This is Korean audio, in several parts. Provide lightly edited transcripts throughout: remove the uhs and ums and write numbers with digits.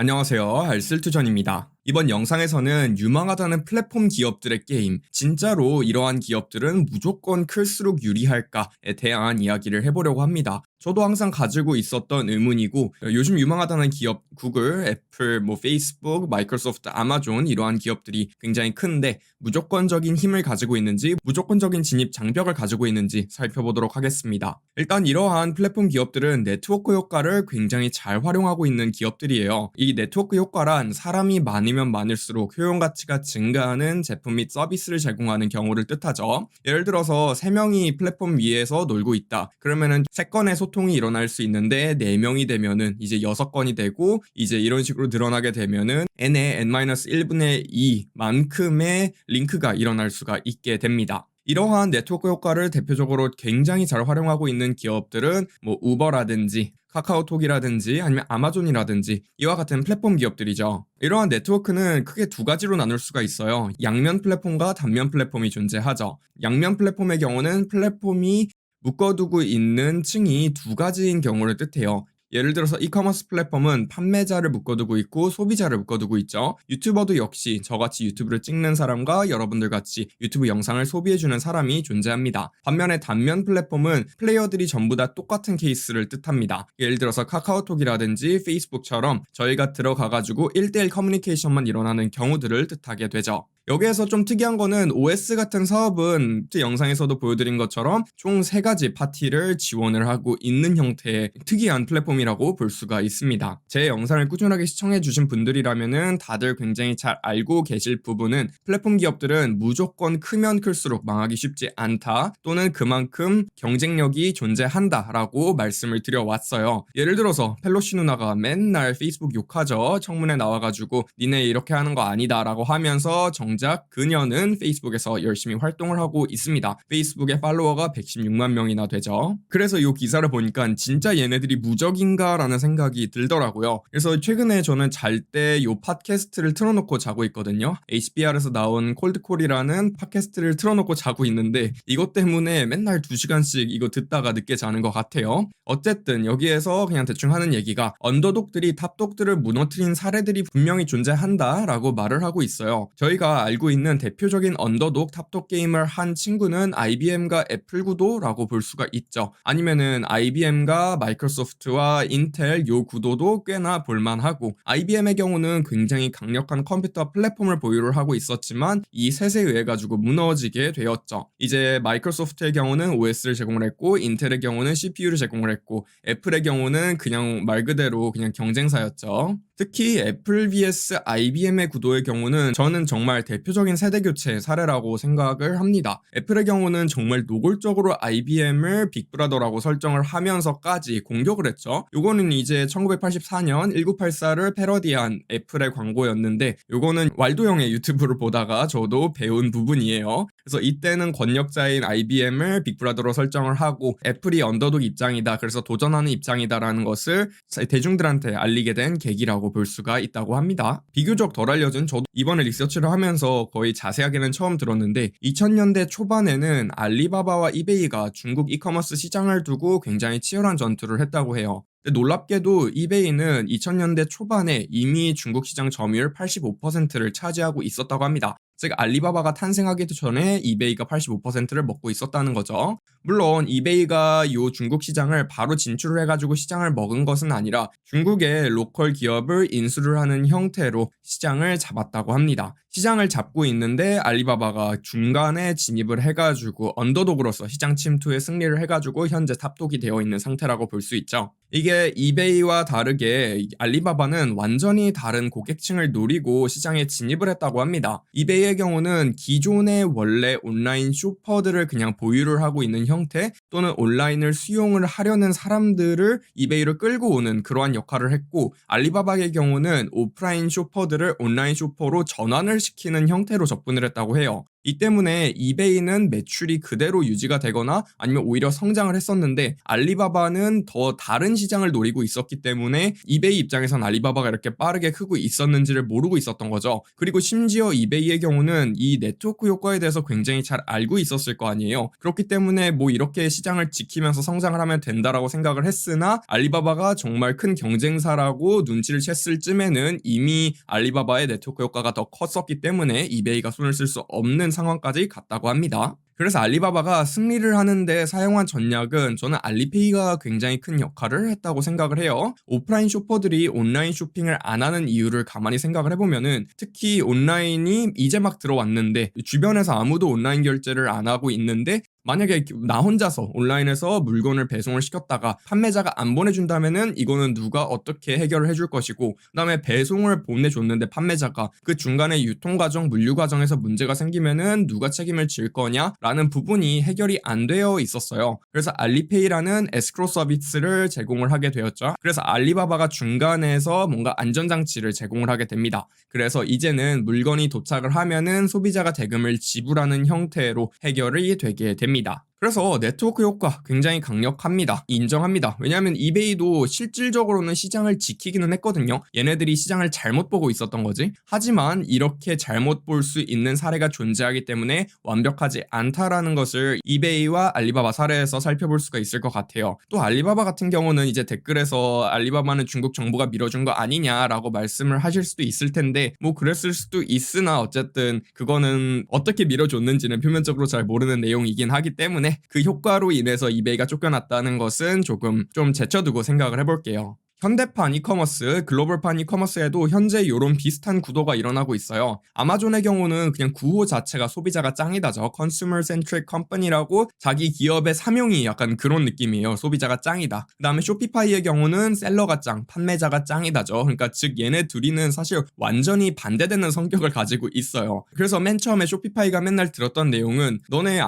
안녕하세요. 알쓸투전입니다. 이번 영상에서는 유망하다는 플랫폼 기업들의 게임, 진짜로 이러한 기업들은 무조건 클수록 유리할까에 대한 이야기를 해보려고 합니다. 저도 항상 가지고 있었던 의문이고, 요즘 유망하다는 기업, 구글, 애플, 페이스북, 마이크로소프트, 아마존 이러한 기업들이 굉장히 큰데 무조건적인 힘을 가지고 있는지, 무조건적인 진입 장벽을 가지고 있는지 살펴보도록 하겠습니다. 일단 이러한 플랫폼 기업들은 네트워크 효과를 굉장히 잘 활용하고 있는 기업들이에요. 이 네트워크 효과란 사람이 많으면 많을수록 효용 가치가 증가하는 제품 및 서비스를 제공하는 경우를 뜻하죠. 예를 들어서 3명이 플랫폼 위에서 놀고 있다. 그러면은 3건의 소통이 일어날 수 있는데 4명이 되면은 이제 6건이 되고, 이제 이런 식으로 늘어나게 되면은 n의 n-1분의 2만큼의 링크가 일어날 수가 있게 됩니다. 이러한 네트워크 효과를 대표적으로 굉장히 잘 활용하고 있는 기업들은 우버라든지 카카오톡이라든지 아니면 아마존이라든지 이와 같은 플랫폼 기업들이죠. 이러한 네트워크는 크게 두 가지로 나눌 수가 있어요. 양면 플랫폼과 단면 플랫폼이 존재하죠. 양면 플랫폼의 경우는 플랫폼이 묶어두고 있는 층이 두 가지인 경우를 뜻해요. 예를 들어서 이커머스 플랫폼은 판매자를 묶어두고 있고 소비자를 묶어두고 있죠. 유튜버도 역시 저같이 유튜브를 찍는 사람과 여러분들 같이 유튜브 영상을 소비해주는 사람이 존재합니다. 반면에 단면 플랫폼은 플레이어들이 전부 다 똑같은 케이스를 뜻합니다. 예를 들어서 카카오톡이라든지 페이스북처럼 저희가 들어가가지고 1대1 커뮤니케이션만 일어나는 경우들을 뜻하게 되죠. 여기에서 좀 특이한 거는 OS 같은 사업은 영상에서도 보여드린 것처럼 총 3가지 파티를 지원을 하고 있는 형태의 특이한 플랫폼이라고 볼 수가 있습니다. 제 영상을 꾸준하게 시청해주신 분들이라면은 다들 굉장히 잘 알고 계실 부분은 플랫폼 기업들은 무조건 크면 클수록 망하기 쉽지 않다, 또는 그만큼 경쟁력이 존재한다 라고 말씀을 드려왔어요. 예를 들어서 펠로시 누나가 맨날 페이스북 욕하죠. 청문회 나와가지고 니네 이렇게 하는 거 아니다 라고 하면서 정작 그녀는 페이스북에서 열심히 활동을 하고 있습니다. 페이스북의 팔로워가 116만 명이나 되죠. 그래서 이 기사를 보니까 진짜 얘네들이 무적인가 라는 생각이 들더라고요. 그래서 최근에 저는 잘 때 이 팟캐스트를 틀어놓고 자고 있거든요. HBR에서 나온 콜드콜이라는 팟캐스트를 틀어놓고 자고 있는데 이것 때문에 맨날 2시간씩 이거 듣다가 늦게 자는 것 같아요. 어쨌든 여기에서 그냥 대충 하는 얘기가 언더독들이 탑독들을 무너뜨린 사례들이 분명히 존재한다 라고 말을 하고 있어요. 저희가 알고 있는 대표적인 언더독 탑독 게임을 한 친구는 IBM과 애플 구도라고 볼 수가 있죠. 아니면은 IBM과 마이크로소프트와 인텔 요 구도도 꽤나 볼만하고, IBM의 경우는 굉장히 강력한 컴퓨터 플랫폼을 보유를 하고 있었지만 이 셋에 의해 가지고 무너지게 되었죠. 이제 마이크로소프트의 경우는 OS를 제공을 했고, 인텔의 경우는 CPU를 제공을 했고, 애플의 경우는 그냥 말 그대로 그냥 경쟁사였죠. 특히 애플 vs IBM의 구도의 경우는 저는 정말 대표적인 세대교체 사례라고 생각을 합니다. 애플의 경우는 정말 노골적으로 IBM을 빅브라더라고 설정을 하면서까지 공격을 했죠. 요거는 이제 1984년 1984를 패러디한 애플의 광고였는데, 요거는 왈도형의 유튜브를 보다가 저도 배운 부분이에요. 그래서 이때는 권력자인 IBM을 빅브라더로 설정을 하고 애플이 언더독 입장이다, 그래서 도전하는 입장이다라는 것을 대중들한테 알리게 된 계기라고 볼 수가 있다고 합니다. 비교적 덜 알려진, 저도 이번에 리서치를 하면서 거의 자세하게는 처음 들었는데 2000년대 초반에는 알리바바와 이베이가 중국 이커머스 시장을 두고 굉장히 치열한 전투를 했다고 해요. 근데 놀랍게도 이베이는 2000년대 초반에 이미 중국 시장 점유율 85%를 차지하고 있었다고 합니다. 즉 알리바바가 탄생하기도 전에 이베이가 85%를 먹고 있었다는 거죠. 물론 이베이가 이 중국 시장을 바로 진출을 해가지고 시장을 먹은 것은 아니라 중국의 로컬 기업을 인수를 하는 형태로 시장을 잡았다고 합니다. 시장을 잡고 있는데 알리바바가 중간에 진입을 해가지고 언더독으로서 시장 침투에 승리를 해가지고 현재 탑독이 되어 있는 상태라고 볼 수 있죠. 이게 이베이와 다르게 알리바바는 완전히 다른 고객층을 노리고 시장에 진입을 했다고 합니다. 이베이의 경우는 기존의 원래 온라인 쇼퍼들을 그냥 보유를 하고 있는 형태, 또는 온라인을 수용을 하려는 사람들을 이베이로 끌고 오는 그러한 역할을 했고, 알리바바의 경우는 오프라인 쇼퍼들을 온라인 쇼퍼로 전환을 시키는 형태로 접근을 했다고 해요. 이 때문에 이베이는 매출이 그대로 유지가 되거나 아니면 오히려 성장을 했었는데, 알리바바는 더 다른 시장을 노리고 있었기 때문에 이베이 입장에선 알리바바가 이렇게 빠르게 크고 있었는지를 모르고 있었던 거죠. 그리고 심지어 이베이의 경우는 이 네트워크 효과에 대해서 굉장히 잘 알고 있었을 거 아니에요. 그렇기 때문에 이렇게 시장을 지키면서 성장을 하면 된다라고 생각을 했으나 알리바바가 정말 큰 경쟁사라고 눈치를 챘을 쯤에는 이미 알리바바의 네트워크 효과가 더 컸었기 때문에 이베이가 손을 쓸 수 없는 상황까지 갔다고 합니다. 그래서 알리바바가 승리를 하는데 사용한 전략은 저는 알리페이가 굉장히 큰 역할을 했다고 생각을 해요. 오프라인 쇼퍼들이 온라인 쇼핑을 안 하는 이유를 가만히 생각을 해보면은 특히 온라인이 이제 막 들어왔는데 주변에서 아무도 온라인 결제를 안 하고 있는데 만약에 나 혼자서 온라인에서 물건을 배송을 시켰다가 판매자가 안 보내준다면은 이거는 누가 어떻게 해결을 해줄 것이고, 그다음에 배송을 보내줬는데 판매자가 그 중간에 유통 과정, 물류 과정에서 문제가 생기면은 누가 책임을 질 거냐라는 부분이 해결이 안 되어 있었어요. 그래서 알리페이라는 에스크로 서비스를 제공을 하게 되었죠. 그래서 알리바바가 중간에서 뭔가 안전장치를 제공을 하게 됩니다. 그래서 이제는 물건이 도착을 하면은 소비자가 대금을 지불하는 형태로 해결이 되게 됩니다. 그래서 네트워크 효과 굉장히 강력합니다. 인정합니다. 왜냐하면 이베이도 실질적으로는 시장을 지키기는 했거든요. 얘네들이 시장을 잘못 보고 있었던 거지. 하지만 이렇게 잘못 볼 수 있는 사례가 존재하기 때문에 완벽하지 않다라는 것을 이베이와 알리바바 사례에서 살펴볼 수가 있을 것 같아요. 또 알리바바 같은 경우는 이제 댓글에서 알리바바는 중국 정부가 밀어준 거 아니냐라고 말씀을 하실 수도 있을 텐데 뭐 그랬을 수도 있으나 어쨌든 그거는 어떻게 밀어줬는지는 표면적으로 잘 모르는 내용이긴 하기 때문에 그 효과로 인해서 이베이가 쫓겨났다는 것은 조금 좀 제쳐두고 생각을 해볼게요. 현대판 이커머스, 글로벌판 이커머스에도 현재 이런 비슷한 구도가 일어나고 있어요. 아마존의 경우는 그냥 구호 자체가 소비자가 짱이다죠. Consumer Centric Company라고 자기 기업의 사명이 약간 그런 느낌이에요. 소비자가 짱이다. 그 다음에 쇼피파이의 경우는 셀러가 짱, 판매자가 짱이다죠. 그러니까 즉 얘네 둘이는 사실 완전히 반대되는 성격을 가지고 있어요. 그래서 맨 처음에 쇼피파이가 맨날 들었던 내용은 너네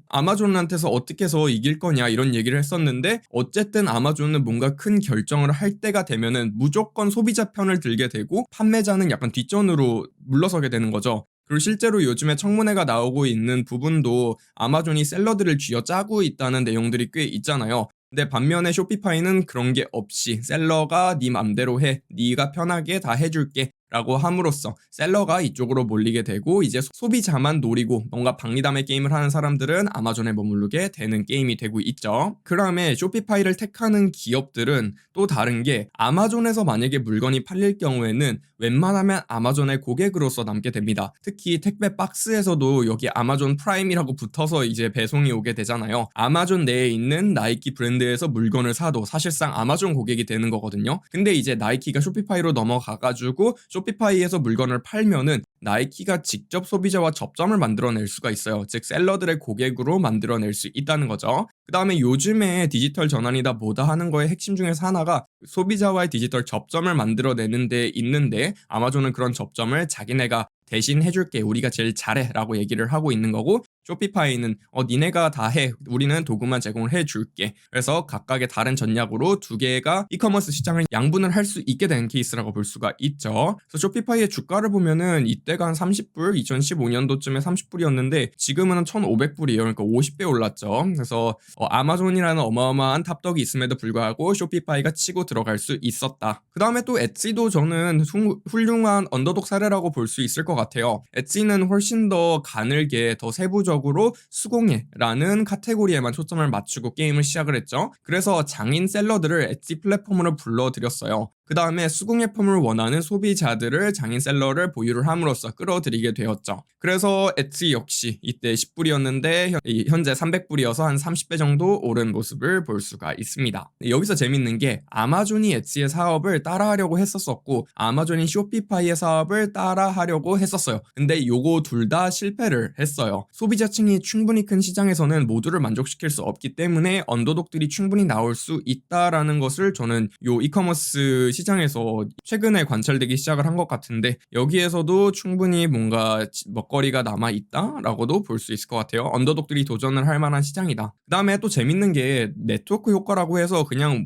아마존한테서 어떻게 해서 이길 거냐 이런 얘기를 했었는데, 어쨌든 아마존은 뭔가 큰 결정을 할 때가 되면은 무조건 소비자 편을 들게 되고 판매자는 약간 뒷전으로 물러서게 되는 거죠. 그리고 실제로 요즘에 청문회가 나오고 있는 부분도 아마존이 셀러들을 쥐어짜고 있다는 내용들이 꽤 있잖아요. 근데 반면에 쇼피파이는 그런 게 없이 셀러가 네 맘대로 해, 네가 편하게 다 해줄게 라고 함으로써 셀러가 이쪽으로 몰리게 되고 이제 소비자만 노리고 뭔가 박리담의 게임을 하는 사람들은 아마존에 머무르게 되는 게임이 되고 있죠. 그 다음에 쇼피파이를 택하는 기업들은 또 다른 게, 아마존에서 만약에 물건이 팔릴 경우에는 웬만하면 아마존의 고객으로서 남게 됩니다. 특히 택배 박스에서도 여기 아마존 프라임이라고 붙어서 이제 배송이 오게 되잖아요. 아마존 내에 있는 나이키 브랜드에서 물건을 사도 사실상 아마존 고객이 되는 거거든요. 근데 이제 나이키가 쇼피파이로 넘어가가지고 쇼피파이에서 물건을 팔면은 나이키가 직접 소비자와 접점을 만들어낼 수가 있어요. 즉 셀러들의 고객으로 만들어낼 수 있다는 거죠. 그 다음에 요즘에 디지털 전환이다 뭐다 하는 거의 핵심 중에서 하나가 소비자와의 디지털 접점을 만들어내는 데 있는데, 아마존은 그런 접점을 자기네가 대신 해줄게, 우리가 제일 잘해 라고 얘기를 하고 있는 거고, 쇼피파이는 니네가 다 해, 우리는 도구만 제공을 해줄게. 그래서 각각의 다른 전략으로 두 개가 이커머스 시장을 양분을 할 수 있게 된 케이스라고 볼 수가 있죠. 그래서 쇼피파이의 주가를 보면은 이때가 한 30불, 2015년도쯤에 30불이었는데 지금은 1,500불이에요. 그러니까 50배 올랐죠. 그래서 아마존이라는 어마어마한 탑덕이 있음에도 불구하고 쇼피파이가 치고 들어갈 수 있었다. 그 다음에 또 엣지도 저는 훌륭한 언더독 사례라고 볼 수 있을 것 같아요. 엣지는 훨씬 더 가늘게, 더 세부적으로 수공예라는 카테고리에만 초점을 맞추고 게임을 시작을 했죠. 그래서 장인 셀러들을 엣지 플랫폼으로 불러들였어요. 그 다음에 수공예품을 원하는 소비자들을 장인 셀러를 보유를 함으로써 끌어들이게 되었죠. 그래서 엣지 역시 이때 10불이었는데 현재 300불이어서 한 30배 정도 오른 모습을 볼 수가 있습니다. 여기서 재밌는 게 아마존이 엣지의 사업을 따라하려고 했었고 아마존이 쇼피파이의 사업을 따라하려고 했었어요. 근데 요거 둘 다 실패를 했어요. 소비자층이 충분히 큰 시장에서는 모두를 만족시킬 수 없기 때문에 언더독들이 충분히 나올 수 있다라는 것을 저는 요 이커머스 시장에서 최근에 관찰되기 시작을 한 것 같은데, 여기에서도 충분히 뭔가 먹거리가 남아있다라고도 볼 수 있을 것 같아요. 언더독들이 도전을 할 만한 시장이다. 그 다음에 또 재밌는 게 네트워크 효과라고 해서 그냥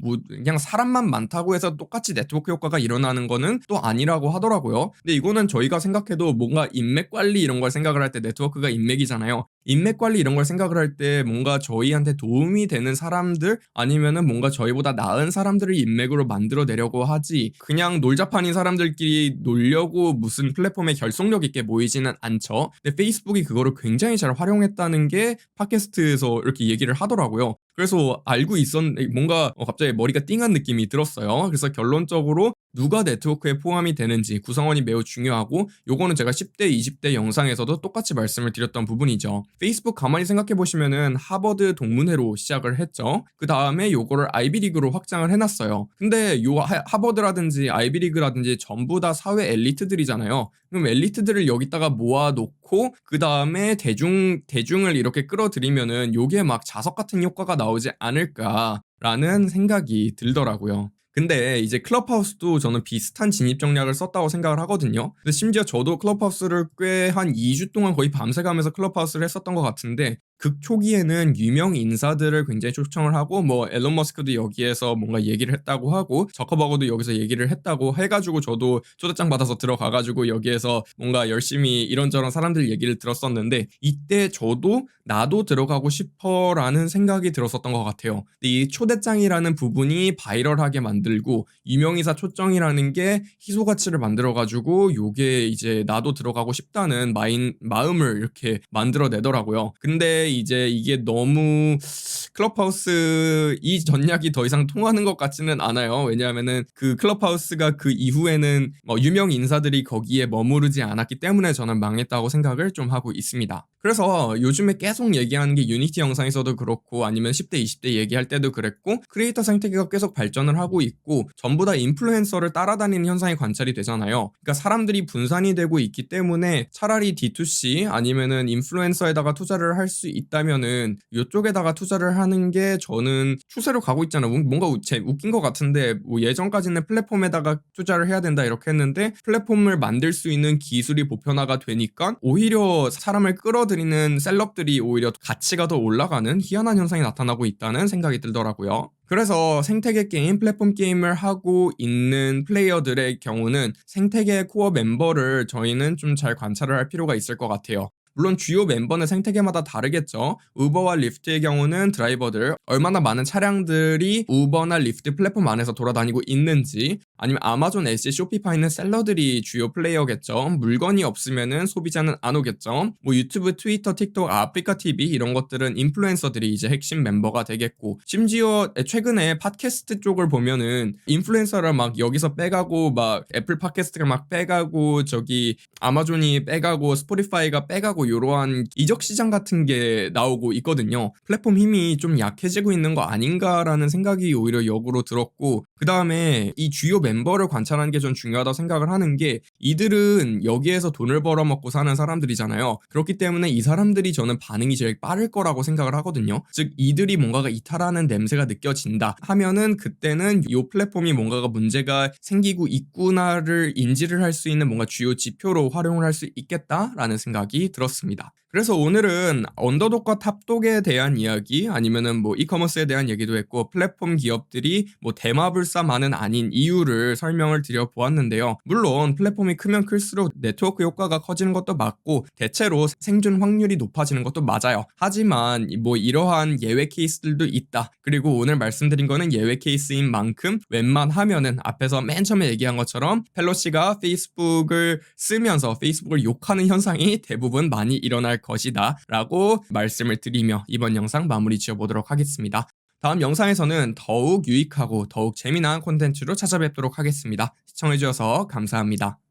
사람만 많다고 해서 똑같이 네트워크 효과가 일어나는 거는 또 아니라고 하더라고요. 근데 이거는 저희가 생각해도 뭔가 인맥 관리 이런 걸 생각을 할 때 네트워크가 인맥이잖아요. 인맥 관리 이런 걸 생각을 할 때 뭔가 저희한테 도움이 되는 사람들 아니면은 뭔가 저희보다 나은 사람들을 인맥으로 만들어내려고 하지 그냥 놀자판인 사람들끼리 놀려고 무슨 플랫폼에 결속력 있게 모이지는 않죠. 근데 페이스북이 그거를 굉장히 잘 활용했다는 게 팟캐스트에서 이렇게 얘기를 하더라고요. 그래서 알고 있었는데 뭔가 갑자기 머리가 띵한 느낌이 들었어요. 그래서 결론적으로 누가 네트워크에 포함이 되는지 구성원이 매우 중요하고, 요거는 제가 10대, 20대 영상에서도 똑같이 말씀을 드렸던 부분이죠. 페이스북 가만히 생각해 보시면은 하버드 동문회로 시작을 했죠. 그 다음에 요거를 아이비리그로 확장을 해놨어요. 근데 요 하버드라든지 아이비리그라든지 전부 다 사회 엘리트들이잖아요. 그럼 엘리트들을 여기다가 모아놓고 그 다음에 대중을 이렇게 끌어들이면은 요게 막 자석 같은 효과가 나오지 않을까라는 생각이 들더라고요. 근데 이제 클럽하우스도 저는 비슷한 진입 전략을 썼다고 생각을 하거든요. 근데 심지어 저도 클럽하우스를 꽤 한 2주 동안 거의 밤새 가면서 클럽하우스를 했었던 것 같은데, 극 초기에는 유명 인사들을 굉장히 초청을 하고, 뭐 앨런 머스크도 여기에서 뭔가 얘기를 했다고 하고 저커버그도 여기서 얘기를 했다고 해가지고 저도 초대장 받아서 들어가가지고 여기에서 뭔가 열심히 이런저런 사람들 얘기를 들었었는데, 이때 저도 나도 들어가고 싶어라는 생각이 들었었던 것 같아요. 근데 이 초대장이라는 부분이 바이럴하게 만들고 유명인사 초청이라는 게 희소 가치를 만들어가지고 요게 이제 나도 들어가고 싶다는 마음을 이렇게 만들어내더라고요. 근데 이제 이게 너무 클럽하우스 이 전략이 더 이상 통하는 것 같지는 않아요. 왜냐하면은 그 클럽하우스가 그 이후에는 유명 인사들이 거기에 머무르지 않았기 때문에 저는 망했다고 생각을 좀 하고 있습니다. 그래서 요즘에 계속 얘기하는 게 유니티 영상에서도 그렇고 아니면 10대, 20대 얘기할 때도 그랬고 크리에이터 생태계가 계속 발전을 하고 있고 전부 다 인플루엔서를 따라다니는 현상이 관찰이 되잖아요. 그러니까 사람들이 분산이 되고 있기 때문에 차라리 D2C 아니면은 인플루엔서에다가 투자를 할 수 있다면은 이쪽에다가 투자를 하는 게 저는 추세로 가고 있잖아요. 뭔가 웃긴 것 같은데 뭐 예전까지는 플랫폼에다가 투자를 해야 된다 이렇게 했는데 플랫폼을 만들 수 있는 기술이 보편화가 되니까 오히려 사람을 끌어들이는 셀럽들이 오히려 가치가 더 올라가는 희한한 현상이 나타나고 있다는 생각이 들더라고요. 그래서 생태계 게임, 플랫폼 게임을 하고 있는 플레이어들의 경우는 생태계 코어 멤버를 저희는 좀 잘 관찰을 할 필요가 있을 것 같아요. 물론 주요 멤버는 생태계마다 다르겠죠. 우버와 리프트의 경우는 드라이버들, 얼마나 많은 차량들이 우버나 리프트 플랫폼 안에서 돌아다니고 있는지, 아니면 아마존, 엣지, 쇼피파이는 셀러들이 주요 플레이어겠죠. 물건이 없으면은 소비자는 안 오겠죠. 뭐 유튜브, 트위터, 틱톡, 아프리카 TV 이런 것들은 인플루엔서들이 이제 핵심 멤버가 되겠고, 심지어 최근에 팟캐스트 쪽을 보면은 인플루엔서를 막 여기서 빼가고 막 애플 팟캐스트가 막 빼가고 저기 아마존이 빼가고 스포티파이가 빼가고 이러한 이적 시장 같은 게 나오고 있거든요. 플랫폼 힘이 좀 약해지고 있는 거 아닌가라는 생각이 오히려 역으로 들었고, 그 다음에 이 주요 멤버를 관찰하는 게 좀 중요하다고 생각을 하는 게, 이들은 여기에서 돈을 벌어먹고 사는 사람들이잖아요. 그렇기 때문에 이 사람들이 저는 반응이 제일 빠를 거라고 생각을 하거든요. 즉 이들이 뭔가가 이탈하는 냄새가 느껴진다 하면은 그때는 이 플랫폼이 뭔가가 문제가 생기고 있구나를 인지를 할 수 있는 뭔가 주요 지표로 활용을 할 수 있겠다라는 생각이 들었습니다. 그래서 오늘은 언더독과 탑독에 대한 이야기, 아니면은 뭐 이커머스에 대한 얘기도 했고, 플랫폼 기업들이 뭐 대마불사만은 아닌 이유를 설명을 드려 보았는데요. 물론 플랫폼이 크면 클수록 네트워크 효과가 커지는 것도 맞고 대체로 생존 확률이 높아지는 것도 맞아요. 하지만 뭐 이러한 예외 케이스들도 있다. 그리고 오늘 말씀드린 거는 예외 케이스인 만큼 웬만하면은 앞에서 맨 처음에 얘기한 것처럼 펠로시가 페이스북을 쓰면서 페이스북을 욕하는 현상이 대부분 많이 일어날 것이다 라고 말씀을 드리며 이번 영상 마무리 지어보도록 하겠습니다. 다음 영상에서는 더욱 유익하고 더욱 재미난 콘텐츠로 찾아뵙도록 하겠습니다. 시청해주셔서 감사합니다.